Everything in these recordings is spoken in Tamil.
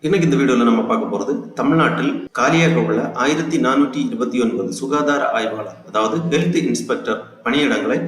இன்னைக்கு இந்த வீடியோல நம்ம பார்க்க போறது தமிழ்நாட்டில் காலியாக உள்ள 1429 சுகாதார ஆய்வாளர் அதாவது ஹெல்த் இன்ஸ்பெக்டர் பணியிடங்களை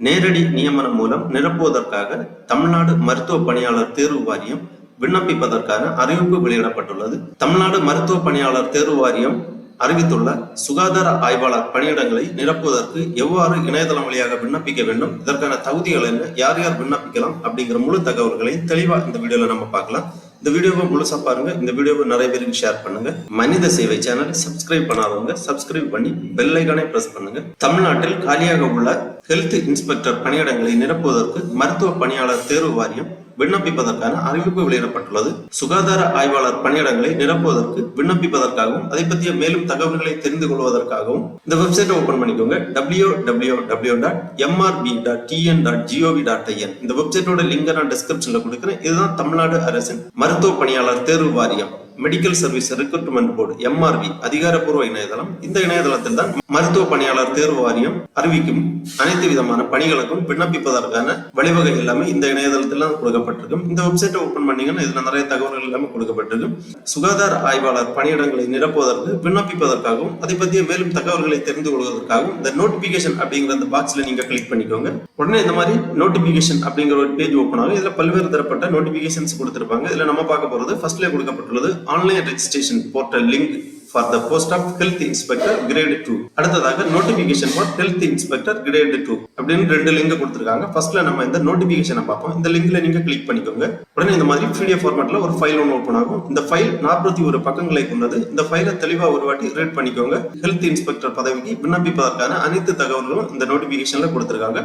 நேரடி நியமனம் மூலம் நிரப்புவதற்காக தமிழ்நாடு மருத்துவ பணியாளர் தேர்வு வாரியம் விண்ணப்பிப்பதற்கான அறிவிப்பு வெளியிடப்பட்டுள்ளது. தமிழ்நாடு மருத்துவ பணியாளர் தேர்வு வாரியம் அறிவித்துள்ள சுகாதார ஆய்வாளர் பணியிடங்களை நிரப்புவதற்கு எவ்வாறு இணையதளம் வழியாக விண்ணப்பிக்க வேண்டும், இதற்கான தகுதிகள் என்ன, யார் யார் விண்ணப்பிக்கலாம் அப்படிங்கிற முழு தகவல்களை தெளிவா இந்த வீடியோல நம்ம பார்க்கலாம். இந்த வீடியோவை முழுசா பாருங்க. இந்த வீடியோவை நிறைய பேருக்கு ஷேர் பண்ணுங்க. மனித சேவை சேனல் சப்ஸ்கிரைப் பண்ணாதவங்க சப்ஸ்கிரைப் பண்ணி பெல் ஐகானை பிரஸ் பண்ணுங்க. தமிழ்நாட்டில் காலியாக உள்ள ஹெல்த் இன்ஸ்பெக்டர் பணியிடங்களை நிரப்புவதற்கு மருத்துவ பணியாளர் தேர்வு வாரியம் விண்ணப்பிப்பதற்கான அறிவிப்பு வெளியிடப்பட்டுள்ளது. சுகாதார ஆய்வாளர் பணியிடங்களை நிரப்புவதற்கு விண்ணப்பிப்பதற்காகவும் அதை பற்றிய மேலும் தகவல்களை தெரிந்து கொள்வதற்காகவும் இந்த வெப்சைட்டை ஓபன் பண்ணிக்கோங்க. www.mrb.tn.gov.in. இந்த வெப்சைட்டோட லிங்க் நான் டிஸ்கிரிப்ஷன்ல கொடுக்கிறேன். இதுதான் தமிழ்நாடு அரசின் மருத்துவ பணியாளர் தேர்வு வாரியம் medical service recruitment board MRB அதிகாரப்பூர்வ இணையதளம். இந்த இணையதளத்தில் தான் மருத்துவ பணியாளர் தேர்வு வாரியம் அறிவிக்கும் அனைத்து விதமான பணிகளுக்கும் விண்ணப்பிப்பதற்கான வழிவகை எல்லாமே இந்த இணையதளத்தில் கொடுக்கப்பட்டிருக்கும். இந்த வெப்சைட்டை ஓபன் பண்ணீங்கன்னா இதுல நிறைய தகவல்கள் எல்லாமே கொடுக்கப்பட்டிருக்கும். சுகாதார ஆய்வாளர் பணியிடங்களை நிரப்புவதற்கு விண்ணப்பிப்பதற்காகவும் அதை பற்றிய மேலும் தகவல்களை தெரிந்து கொள்வதற்காகவும் இந்த நோட்டிபிகேஷன் அப்படிங்கிற அந்த பாக்ஸ்ல நீங்க கிளிக் பண்ணிக்கோங்க. உடனே இந்த மாதிரி நோட்டிபிகேஷன் அப்படிங்கிற ஒரு பேஜ் ஓபன் ஆகும். இதுல பல்வேறு தரப்பட்ட நோட்டிபிகேஷன்ஸ் கொடுத்திருப்பாங்க. இதுல நம்ம பார்க்க போறது ஃபர்ஸ்ட்ல கொடுக்கப்பட்டுள்ளது online registration portal link for the post of health inspector grade 2. அடுத்ததாக notification for health inspector grade 2 அப்படின்னு ரெண்டு லிங்க் கொடுத்திருக்காங்க. ஃபர்ஸ்ட்ல நம்ம இந்த நோட்டிபிகேஷனை பார்ப்போம். இந்த லிங்க்ல நீங்க கிளிக் பண்ணிக்கோங்க. உடனே இந்த மாதிரி PDF ஃபார்மட்ல ஒரு ஃபைல் ஒன்று ஓபன் ஆகும். இந்த ஃபைல் 41 பக்கங்களை கொண்டது. இந்த ஃபைலை தெளிவா ஒரு வாட்டி ரீட் பண்ணிக்கோங்க. ஹெல்த் இன்ஸ்பெக்டர் பதவிக்கு விண்ணப்பிப்பதற்கான அனைத்து தகவல்களும் இந்த நோட்டிபிகேஷன்ல கொடுத்திருக்காங்க.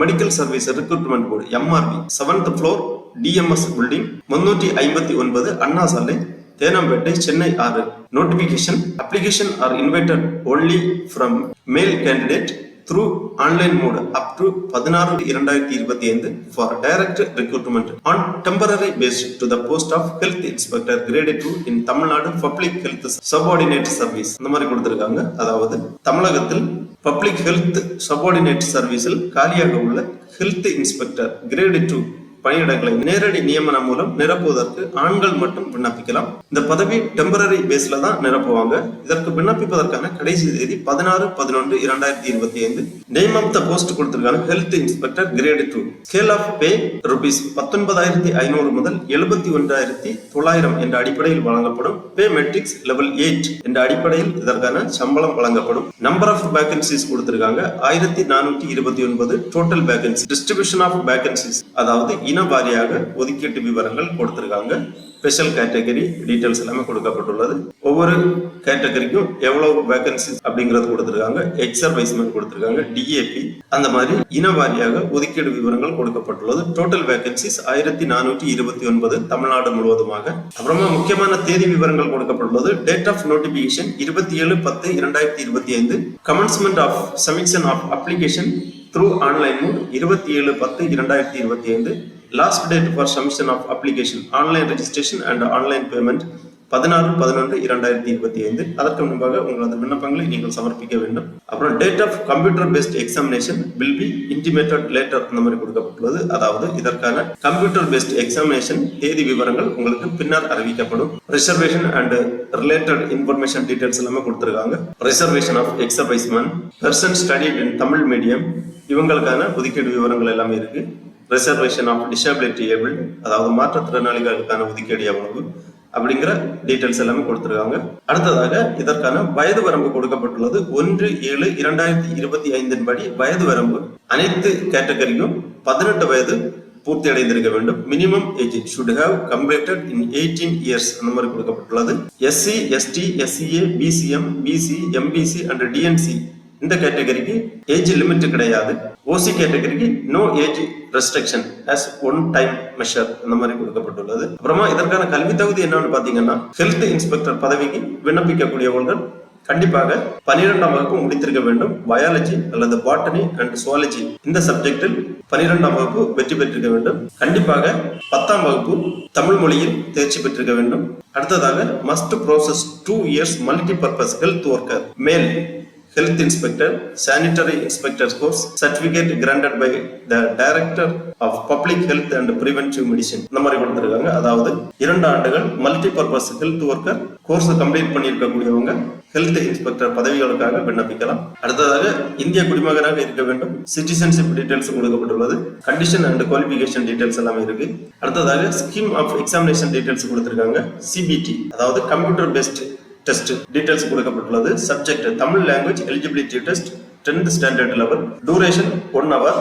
Medical service recruitment board MRB 7th floor DMS building 359 அண்ணா சாலை Teynampet Chennai 6. Notification application are invited only from male candidate through online mode up to 16/2025 for direct recruitment on temporary basis to the post of health inspector grade 2 in Tamil Nadu Public Health Subordinate Service. இந்த மாதிரி கொடுத்திருக்காங்க. அதாவது தமிழகத்தில் பப்ளிக் ஹெல்த் சபார்டினேட் சர்வீஸில் காலியாக உள்ள ஹெல்த் இன்ஸ்பெக்டர் கிரேட் 2 பணியிடங்களை நேரடி நியமனம் மூலம் நிரப்புவதற்கு ஆண்கள் மட்டும் விண்ணப்பிக்கலாம். இந்த பதவி டெம்பரரி பேஸ்ல தான் நிரப்புவாங்க. இதற்கு விண்ணப்பிப்பதற்கான கடைசி தேதி 16/11/2025. நேம் ஆஃப் த போஸ்ட் கொடுத்திருக்காங்க health inspector grade 2. Scale of pay rupees 19,500 முதல் 71,900 என்ற அடிப்படையில் வழங்கப்படும். பே மெட்ரிக்ஸ் லெவல் 8 என்ற அடிப்படையில் இதற்கான சம்பளம் வழங்கப்படும். நம்பர் ஆஃப் வேகன்சிஸ் கொடுத்திருக்காங்க 1429 total vacancy. Distribution of vacancies அதாவது இன வாரியாக ஒதுக்கீட்டு விவரங்கள் கொடுத்திருக்காங்க. ஸ்பெஷல் கேட்டகரி டீடைல்ஸ் எல்லாமே கொடுக்கப்பட்டுள்ளது. ஒவ்வொரு கேட்டகரிக்கும் எவ்வளவு வேகன்சி அப்படிங்கறது கொடுத்திருக்காங்க. எக்ஸர்வைஸ்மென்ட் கொடுத்திருக்காங்க. DAP அந்த மாதிரி இன வாரியாக ஒதுக்கீடு விவரங்கள் கொடுக்கப்பட்டுள்ளது. டோட்டல் வேகன்சிஸ் 1429 தமிழ்நாடு முழுவதுமாக. அப்புறமா முக்கியமான தேதி விவரங்கள் கொடுக்கப்பட்டுள்ளது. Date of notification 27/10/2025. Commencement of submission of application through online mode 27/10/2025. Last date for submission of application, online registration and online payment 16/11/2025. அதற்கு முன்பாக உங்களது விண்ணப்பங்களை நீங்கள் சமர்ப்பிக்க வேண்டும். அப்புறம் date of computer based examination will be intimated later அந்த மாதிரி கொடுக்கப்பட்டுள்ளது. அதாவது இதற்கான கம்ப்யூட்டர் பேஸ்ட் எக்ஸாமினேஷன் தேதி விவரங்கள் உங்களுக்கு பின்னர் அறிவிக்கப்படும். Reservation and related information details எல்லாமே கொடுத்திருக்காங்க. Reservation of exservicemen, person studied in Tamil medium இவங்களுக்கான ஒதுக்கீடு விவரங்கள் எல்லாமே இருக்கு. ரிசர்வேஷன் ஆஃப் டிசபிலிட்டி ஏபிள்ட் அதாவது மாற்றுத்திறனாளிகளுக்கான ஒதுக்கீடு எவ்வளவு அப்படிங்கிற டீடைல்ஸ் எல்லாமே கொடுத்திருக்காங்க. அடுத்ததாக இதற்கான வயது வரம்பு கொடுக்கப்பட்டுள்ளது. 1/7/2025 படி வயது வரம்பு அனைத்து கேட்டகரிக்கும் 18 வயது பூர்த்தி அடைந்திருக்க வேண்டும். Minimum age should have completed in 18 years அந்த மாதிரி கொடுக்கப்பட்டுள்ளது. SC, ST, SCA, BCM, BC, MBC and DNC இந்த கேட்டகரிக்கு ஏஜ் லிமிட் கிடையாது. OC கேட்டகரிக்கு no age restriction as one time measure அந்த மாதிரி கொடுக்கப்பட்டுள்ளது. அப்புறமா இதற்கான கல்வி தகுதி என்னன்னு பாத்தீங்கன்னா ஹெல்த் இன்ஸ்பெக்டர் பதவிக்கு விண்ணப்பிக்கக்கூடியவர்கள் கண்டிப்பாக 12ஆம் வகுப்பு முடித்திருக்க வேண்டும். பயாலஜி அல்லது பாட்டனி அண்ட் சுவாலஜி இந்த சப்ஜெக்டில் 12ஆம் வகுப்பு வெற்றி பெற்றிருக்க வேண்டும். கண்டிப்பாக 10ஆம் வகுப்பு தமிழ் மொழியில் தேர்ச்சி பெற்றிருக்க வேண்டும். அடுத்ததாக must process 2 years multi purpose health worker மேல் Health Inspector, Sanitary Inspector course, certificate granted by the Director of Public Health and Preventive Medicine. இந்த மாதிரி கொடுத்திருக்காங்க. அதாவது 2 ஆண்டுகள் multi purpose health worker course complete பண்ணியிருக்கக்கூடியவங்க ஹெல்த் இன்ஸ்பெக்டர் பதவிகளுக்காக விண்ணப்பிக்கலாம். அடுத்ததாக இந்திய குடிமகனாக இருக்க வேண்டும். சிட்டிசன்ஷிப் டீடைல்ஸ் கொடுக்கப்பட்டுள்ளது. கண்டிஷன் அண்ட் குவாலிஃபிகேஷன் டீடைல்ஸ் எல்லாமே இருக்கு. அடுத்ததாக ஸ்கீம் ஆஃப் எக்ஸாமினேஷன் டீடைல்ஸ் கொடுத்திருக்காங்க. சிபிடி அதாவது கம்ப்யூட்டர் பேஸ்ட் டெஸ்ட் டீடைல்ஸ் கொடுக்கப்பட்டுள்ளது. Subject Tamil language eligibility test 10th standard level. Duration 1 hour.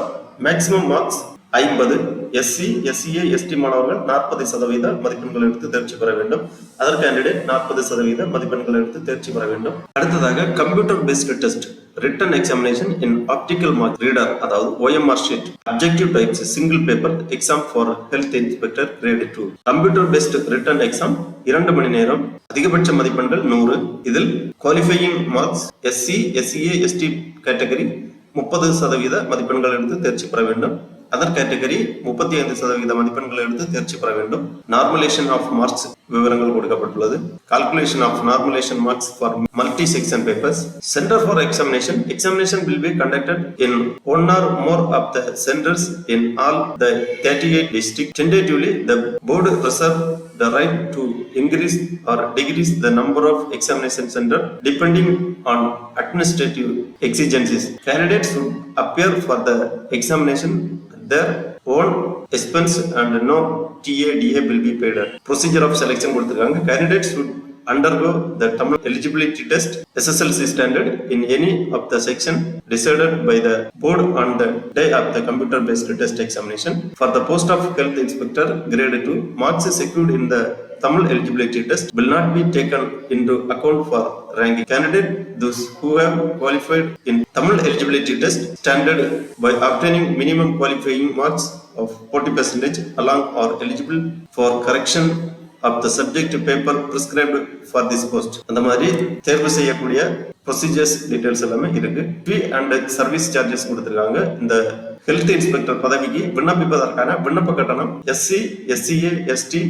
Maximum marks 50. SC SCA ST மாணவர்கள் 40% மதிப்பெண்கள் எடுத்து தேர்ச்சி பெற வேண்டும். அதர் கேண்டிடேட் 40% மதிப்பெண்கள் எடுத்து தேர்ச்சி பெற வேண்டும். அடுத்ததாக computer based test written examination in optical mark reader அதாவது OMR sheet. Objective types single paper exam for health inspector grade 2. Computer based written exam 2 மணி நேரம். அதிகபட்ச மதிப்பெண்கள் 100. இதில் qualifying marks SC SCA ST category 30% மதிப்பெண்கள் எடுத்து தேர்ச்சி பெற வேண்டும். அதர் கேட்டகரி 35% மதிப்பெண்கள் எடுத்து தேர்ச்சி பெற வேண்டும். நார்மலேஷன் ஆஃப் மார்க்ஸ் விவரங்கள் கொடுக்கப்பட்டுள்ளது. Calculation of normalisation marks for multi section papers. Centre for examination. Examination will be conducted in 1 or more of the centers in all the 38 districts. Tentatively, the board reserve the right to increase or decrease the number of examination centers depending on administrative exigencies. Candidates should appear for the examination their own expense and no TADA will be paid. Procedure of selection கொடுத்திருக்காங்க. Candidates should undergo the Tamil eligibility test SSLC standard in any of the section decided by the board on the day of the computer based test examination. For the post of health inspector grade 2, marks secured in the Tamil eligibility test will not be taken into account for ranking. Candidate those who have qualified in Tamil eligibility test standard by obtaining minimum qualifying marks of 40% along are eligible for correction of the subject paper prescribed for this post. அந்த மாதிரி தேர்வு செய்யக்கூடிய ப்ரொசீஜர்ஸ் டீடைல்ஸ் எல்லாமே இருக்கு. ஃபீ அண்ட் சர்வீஸ் சார்ஜஸ் கொடுத்திருக்காங்க. இந்த ஹெல்த் இன்ஸ்பெக்டர் பதவிக்கு விண்ணப்பிப்பதற்கான விண்ணப்ப கட்டணம் எஸ்சி எஸ்சிஏ எஸ்டி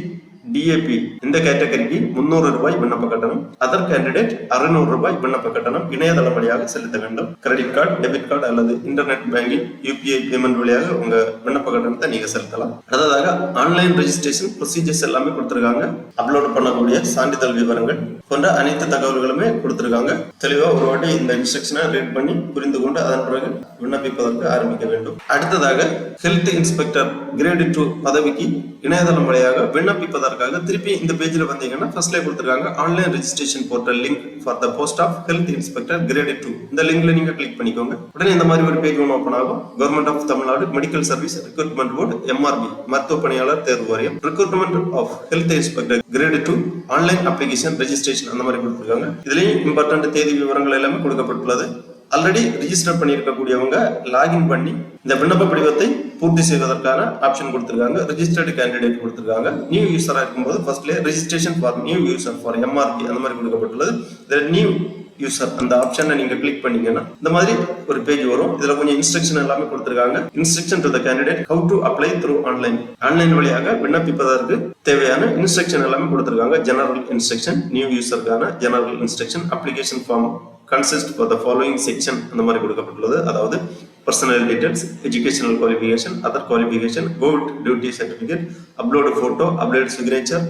டிஏபி இந்த கேட்டகரிக்கு 300 ரூபாய் விண்ணப்ப கட்டணம். அதர் கேண்டிடேட் 600 ரூபாய் விண்ணப்ப கட்டணம் இணையதளம் வழியாக செலுத்த வேண்டும். கிரெடிட் கார்டு, டெபிட் கார்டு அல்லது இன்டர்நெட் பேங்கிங் UPI பேமெண்ட் வழியாக உங்க விண்ணப்ப கட்டணத்தை நீங்க செலுத்தலாம். அடுத்ததாக ஆன்லைன் ரெஜிஸ்ட்ரேஷன் ப்ரொசீஜர்ஸ் எல்லாமே கொடுத்திருக்காங்க. அப்லோட் பண்ணக்கூடிய சான்றிதழ் விவரங்கள் போன்ற அனைத்து தகவல்களுமே கொடுத்திருக்காங்க. தெளிவா ஒரு வாட்டி இந்த இன்ஸ்ட்ரக்ஷனை ரீட் பண்ணி புரிந்து கொண்டு அதன் பிறகு விண்ணப்பிப்பதற்கு ஆரம்பிக்க வேண்டும். அடுத்ததாக ஹெல்த் இன்ஸ்பெக்டர் கிரேட் 2 பதவிக்கு இணையதளம் வழியாக விண்ணப்பிப்பதற்காக திருப்பி இந்த பேஜ்ல வந்தீங்கன்னா ஃபர்ஸ்ட்ல கொடுத்திருக்காங்க online registration portal link for the post of health inspector grade 2. இந்த லிங்க்ல நீங்க கிளிக் பண்ணிக்கோங்க. உடனே இந்த மாதிரி ஒரு பேஜ் ஒன்று ஓபன் ஆகும். Government of Tamil Nadu medical service recruitment board MRB மருத்துவ பணியாளர் தேர்வு வாரியம் recruitment of health inspector grade 2 online application registration அந்த மாதிரி கொடுத்திருக்காங்க. இதுலயும் இம்பார்ட்டன்ட் தேதி விவரங்கள் எல்லாமே கொடுக்கப்பட்டுள்ளது. ஆல்ரெடி ரிஜிஸ்டர் பண்ணியிருக்கக்கூடியவங்க லாகின் பண்ணி இந்த விண்ணப்ப படிவத்தை பூர்த்தி செய்வதற்கான ஆப்ஷன் கொடுத்திருக்காங்க. ரெஜிஸ்டர்டு கேண்டிடேட் கொடுத்திருக்காங்க. நியூ யூசரா இருக்கும்போது ஃபர்ஸ்ட்ல registration for new user for MRB அந்த மாதிரி கொடுக்கப்பட்டுள்ளது. இதில் நியூ யூசர் அந்த ஆப்ஷனை நீங்க கிளிக் பண்ணீங்கன்னா இந்த மாதிரி ஒரு பேஜ் வரும். இதுல கொஞ்சம் இன்ஸ்ட்ரக்ஷன் எல்லாமே கொடுத்திருக்காங்க. Instruction to the candidate how to apply through online. Online வழியாக விண்ணப்பிப்பதற்கு தேவையான இன்ஸ்ட்ரக்ஷன் எல்லாமே கொடுத்திருக்காங்க. ஜெனரல் இன்ஸ்ட்ரக்ஷன், நியூ யூசருக்கான general instruction, application form consist for the following section அந்த மாதிரி கொடுக்கப்பட்டுள்ளது. அதாவது personal details, educational qualification, other qualification, vote duty certificate, upload photo, upload signature,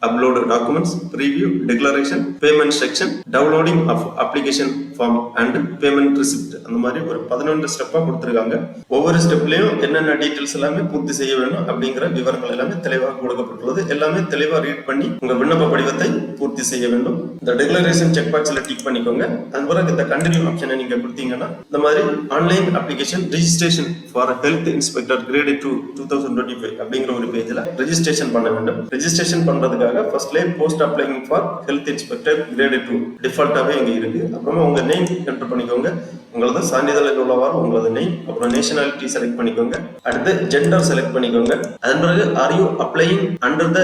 upload documents, preview, declaration, payment section, downloading of application form and payment receipt அந்த மாதிரி ஒரு 11 ஸ்டெப்பா கொடுத்திருக்காங்க. ஒவ்வொரு ஸ்டெப்லயும் என்னென்ன டீடைல்ஸ் எல்லாமே பூர்த்தி செய்ய வேண்டும் அப்படிங்கிற விவரங்கள் எல்லாமே தெளிவாக கொடுக்கப்பட்டுள்ளது. எல்லாமே தெளிவா ரீட் பண்ணி உங்க விண்ணப்ப படிவத்தை பூர்த்தி செய்ய வேண்டும். இந்த டிக்ளரேஷன் செக் பாக்ஸ்ல டிக் பண்ணிக்கோங்க. அதன் பிறகு இந்த கண்டினியூ ஆப்ஷனை நீங்க கொடுத்தீங்கன்னா இந்த மாதிரி online application registration for health inspector grade 2 2025 அப்படிங்கிற ஒரு பேஜ்ல ரெஜிஸ்ட்ரேஷன் பண்ண வேண்டும். ரெஜிஸ்ட்ரேஷன் பண்றதுக்காக ஃபர்ஸ்ட்ல post அப்ளைங் for health inspector grade 2 டிஃபால்ட்டாவே இங்க இருக்கு. அப்புறமா உங்க நேம் என்டர் பண்ணிக்கோங்க. உங்களது சான்றிதழில் உள்ளவாறு உங்களது நேம், அப்புறம் நேஷனாலிட்டி செலக்ட் பண்ணிக்கோங்க. அடுத்து ஜெண்டர் செலக்ட் பண்ணிக்கோங்க. அதன் பிறகு are you applying under the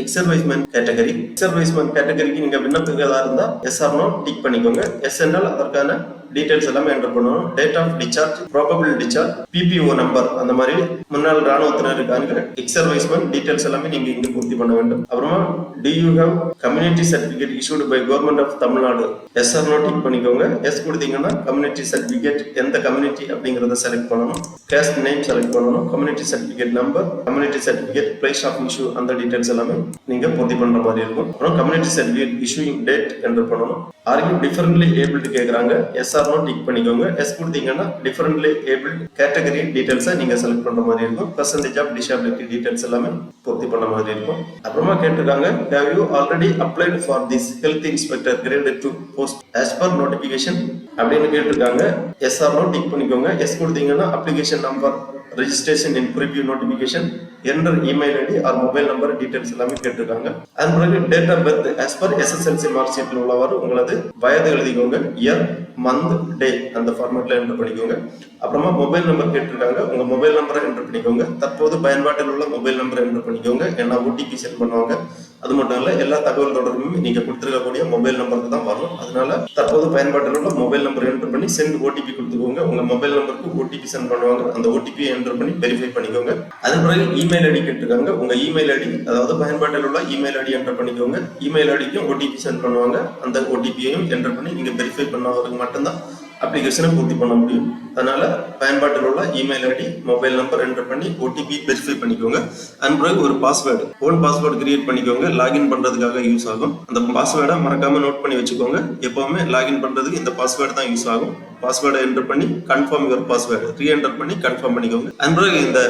exservicemen category. Exservicemen கேட்டகரிக்கு நீங்க விண்ணப்பிக்கிறதா இருந்தா எஸ் ஆர் நோ டிக் பண்ணிக்கோங்க. எஸ் என்றால் அதற்கான டீடைல்ஸ் எல்லாமே என்டர் பண்ணணும். Date of discharge, probable discharge, PPO number, அந்த மாதிரி முன்னாள் ராணுவத்தினர் இருக்காங்க, எக்ஸ் சர்வீஸ்மேன் டீடைல்ஸ் எல்லாமே நீங்க இங்க பூர்த்தி பண்ண வேண்டும். அப்புறமா do you have community certificate issued by government of Tamil Nadu? yes or no tick பண்ணிக்கோங்க. எஸ் கொடுத்தீங்கன்னா கம்யூனிட்டி சர்டிபிகேட் எந்த கம்யூனிட்டி அப்படிங்கறத செலக்ட் பண்ணணும். காஸ்ட் நேம் செலக்ட் பண்ணணும். Community certificate number, community certificate, place of issue, அந்த டீடைல்ஸ் எல்லாமே நீங்க பூர்த்தி பண்ற மாதிரி இருக்கும். அப்புறம் community certificate issuing date enter பண்ணணும். ஆர் யூ டிஃபரன்ட்லி ஏபிள்டு கேக்குறாங்க. எஸ் ஆர் நோ டிக் பண்ணிக்கோங்க. எஸ் கொடுத்தீங்கன்னா டிஃபரன்ட்லி ஏபிள்டு கேட்டகரி டீடைல்ஸை நீங்க செலக்ட் பண்ற மாதிரி இருக்கும். பர்சன்டேஜ் ஆஃப் டிசபிலிட்டி டீடைல்ஸ் எல்லாமே பூர்த்தி பண்ண மாதிரி இருக்கும். அப்புறமா கேட்டிருக்காங்க, have you already applied for this health inspector grade 2 post as per notification அப்படின்னு கேட்டிருக்காங்க. எஸ் ஆர் நோ டிக் பண்ணிக்கோங்க. எஸ் கொடுத்தீங்கன்னா application number, registration in preview notification, enter email ID or mobile number details எல்லாமே கேட்டிருக்காங்க. அதன் பிறகு date of birth as per SSLC mark ஷீட்ல உள்ளவாறு உங்களது வயது எழுதிக்கோங்க. இயர், மந்த், டே அந்த ஃபார்மேட்ல என்டர் பண்ணிக்கோங்க. அப்புறமா மொபைல் நம்பர் கேட்டிருக்காங்க. உங்க மொபைல் நம்பரை என்டர் பண்ணிக்கோங்க. தற்போது பயன்பாட்டில் உள்ள மொபைல் நம்பரை என்டர் பண்ணிக்கோங்க. ஏன்னா ஓடிபி சென்ட் பண்ணுவாங்க. அது மட்டும் இல்ல, எல்லா தகவல் தொடர்புமே நீங்க கொடுத்திருக்கக்கூடிய மொபைல் நம்பருக்கு தான் வரும். அதனால தற்போது பயன்பாட்டில் உள்ள மொபைல் நம்பர் என்டர் பண்ணி சென்ட் ஓடிபி கொடுத்துக்கோங்க. உங்க மொபைல் நம்பருக்கு ஓடிபி சென்ட் பண்ணுவாங்க. அந்த ஓடிபி என்டர் பண்ணி வெரிஃபை பண்ணிக்கோங்க. அதன் பிறகு இமெயில் ஐடி கேட்டிருக்காங்க. உங்க இமெயில் ஐடி, அதாவது பயன்பாட்டில் உள்ள இமெயில் ஐடி என்டர் பண்ணிக்கோங்க. இமெயில் ஐடிக்கும் ஓடிபி சென்ட் பண்ணுவாங்க. அந்த ஓடிபியையும் என்டர் பண்ணி நீங்க வெரிஃபை பண்ணவருக்கு மட்டும்தான் அப்ளிகேஷனை பூர்த்தி பண்ண முடியும். அதனால பயன்பாட்டில் உள்ள email ID, mobile number enter பண்ணி ஓடிபி வெரிஃபை பண்ணிக்கோங்க. அதன் பிறகு ஒரு பாஸ்வேர்டு, ஓன் பாஸ்வேர்டு கிரியேட் பண்ணிக்கோங்க. லாகின் பண்றதுக்காக யூஸ் ஆகும். அந்த பாஸ்வேர்டை மறக்காம நோட் பண்ணி வச்சுக்கோங்க. எப்பவுமே லாகின் பண்றதுக்கு இந்த பாஸ்வேர்டு தான் யூஸ் ஆகும். பாஸ்வேர்டை என்டர் பண்ணி கன்ஃபார்ம் யுவர் பாஸ்வேர்டு ரீஎன்டர் பண்ணி கன்ஃபார்ம் பண்ணிக்கோங்க. அதன் பிறகு இந்த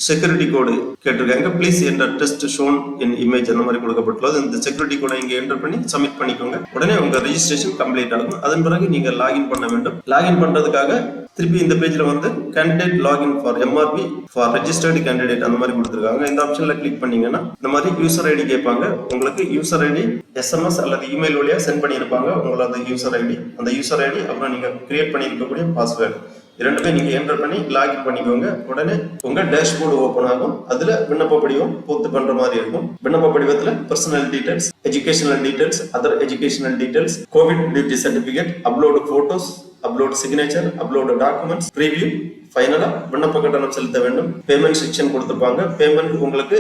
செக்யூரிட்டி கோடு கேட்டிருக்காங்க. Please enter test shown in image அந்த மாதிரி கொடுக்கப்பட்டுள்ளது. இந்த செக்யூரிட்டி கோடை இங்க என்டர் பண்ணி சப்மிட் பண்ணிக்கோங்க. உடனே உங்க ரெஜிஸ்ட்ரேஷன் கம்ப்ளீட் ஆகும். அதன் பிறகு நீங்க லாகின் பண்ண வேண்டும். லாகின் பண்றதுக்காக திருப்பி இந்த பேஜ்ல வந்து candidate login for MRP for registered candidate அந்த மாதிரி கொடுத்துருக்காங்க. இந்த ஆப்ஷன்ல கிளிக் பண்ணீங்கன்னா இந்த மாதிரி யூசர் ஐடி கேட்பாங்க. உங்களுக்கு யூசர் ஐடி எஸ்எம்எஸ் அல்லது இமெயில் வழியா சென்ட் பண்ணியிருப்பாங்க. உங்களோட யூசர் ஐடி, அந்த யூசர் ஐடி அப்புறம் நீங்க கிரியேட் பண்ணியிருக்கக்கூடிய பாஸ்வேர்டு இரண்டுமே நீங்க என்டர் பண்ணி லாகின் பண்ணிக்கோங்க. உடனே உங்க டேஷ்போர்டு ஓபன் ஆகும். அதுல விண்ணப்ப படிவம் பூர்த்தி பண்ற மாதிரி இருக்கும். விண்ணப்ப படிவத்துல personal details, educational details, other educational details, covid duty certificate, upload photos, upload signature, upload documents, preview, ஃபைனலா விண்ணப்ப கட்டணம் செலுத்த வேண்டும். பேமெண்ட் செக்ஷன் கொடுத்திருப்பாங்க. பேமெண்ட் உங்களுக்கு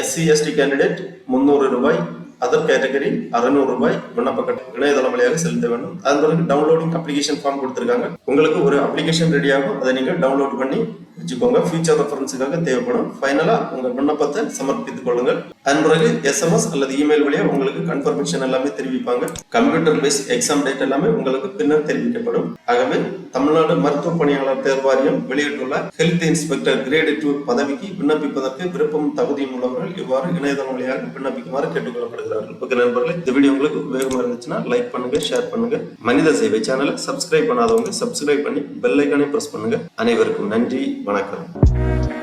எஸ்சி எஸ்டி கேண்டிடேட் 300 ரூபாய், அதர் கேட்டகரி 600 ரூபாய் விண்ணப்ப கட்டணம் இணையதளம் வழியாக செலுத்த வேண்டும். அதன் பிறகு டவுன்லோடிங் அப்ளிகேஷன் ஃபார்ம் கொடுத்திருக்காங்க. உங்களுக்கு ஒரு அப்ளிகேஷன் ரெடி ஆகும். அதை நீங்க டவுன்லோட் பண்ணி வச்சுக்கோங்க. ஃபியூச்சர் ரெஃபரன்ஸுக்காக தேவைப்படும். ஃபைனலா உங்க விண்ணப்பத்தை சமர்ப்பித்துக் கொள்ளுங்கள். அதன் பிறகு எஸ்எம்எஸ் அல்லது இமெயில் வழியா உங்களுக்கு கன்ஃபர்மேஷன் எல்லாமே தெரிவிப்பாங்க. கம்ப்யூட்டர் பேஸ்ட் எக்ஸாம் டேட் எல்லாமே உங்களுக்கு பின்னர் தெரிவிக்கப்படும். ஆகவே தமிழ்நாடு மருத்துவ பணியாளர் தேர்வாரியம் வெளியிட்டுள்ள ஹெல்த் இன்ஸ்பெக்டர் கிரேட் 2 பதவிக்கு விண்ணப்பிப்பதற்கு விருப்பம் தகுதியும் உள்ளவர்கள் இவ்வாறு இணையதளம் வழியாக விண்ணப்பிக்குமாறு கேட்டுக்கொள்ளப்படுகிறார்கள். ஓகே நண்பர்களே, இந்த வீடியோ உங்களுக்கு உபயோகமா இருந்துச்சுன்னா லைக் பண்ணுங்க, ஷேர் பண்ணுங்க. மனித சேவை சேனலை சப்ஸ்கிரைப் பண்ணாதவங்க சப்ஸ்கிரைப் பண்ணி பெல் ஐகானை பிரஸ் பண்ணுங்க. அனைவருக்கும் நன்றி, வணக்கம்.